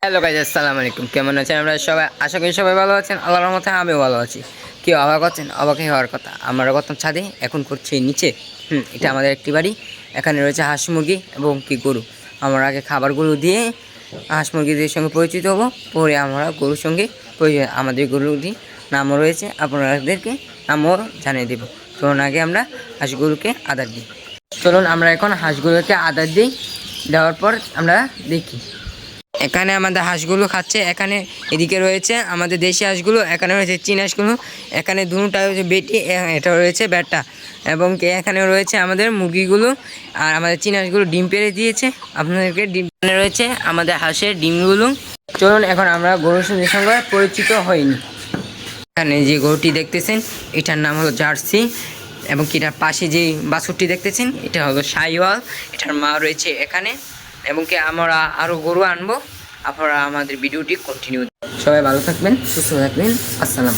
Hello guys, আসসালামু আলাইকুম। কেমন আছেন আমরা সবাই? আশা করি সবাই ভালো আছেন। আল্লাহর রহমতে আমিও ভালো আছি। কেউ অবাক হচ্ছেন? অবাকই হওয়ার কথা। আমরা করতাম ছাদে, এখন করছি নিচে। এটা আমাদের একটি বাড়ি। এখানে রয়েছে হাঁস মুরগি এবং কি গরু। আমরা আগে খাবারগুলো দিয়ে হাঁস মুরগিদের সঙ্গে পরিচিত হবো, পরে আমরা গরুর সঙ্গে আমাদের গরুটির নামও রয়েছে, আপনাদেরকে নামও জানিয়ে দেবো। চলুন আগে আমরা হাঁসগুলোকে আদার দিই। চলুন আমরা এখন হাঁসগুলোকে আদার দিই। দেওয়ার পর আমরা দেখি এখানে আমাদের হাঁসগুলো খাচ্ছে। এখানে এদিকে রয়েছে আমাদের দেশি হাঁসগুলো, এখানে রয়েছে চীন হাঁসগুলো। এখানে দুটোটা হচ্ছে বেটি, এটা রয়েছে ব্যাটা। এবং এখানে রয়েছে আমাদের মুরগিগুলো। আর আমাদের চীন হাঁসগুলো ডিম পেড়ে দিয়েছে। আপনাদেরকে ডিম রয়েছে আমাদের হাঁসের ডিমগুলো। চলুন এখন আমরা গরুর সঙ্গে পরিচিত হইনি। এখানে যে গরুটি দেখতেছেন এটার নাম হলো জার্সি, এবং এটার পাশে যে বাছুরটি দেখতেছেন এটা হলো শাহিওয়াল। এটার মা রয়েছে এখানে, এবং কি আমরা আরও গরু আনবো। আপনারা আমাদের ভিডিওটি কন্টিনিউ। সবাই ভালো থাকবেন, সুস্থ থাকবেন। আসসালাম।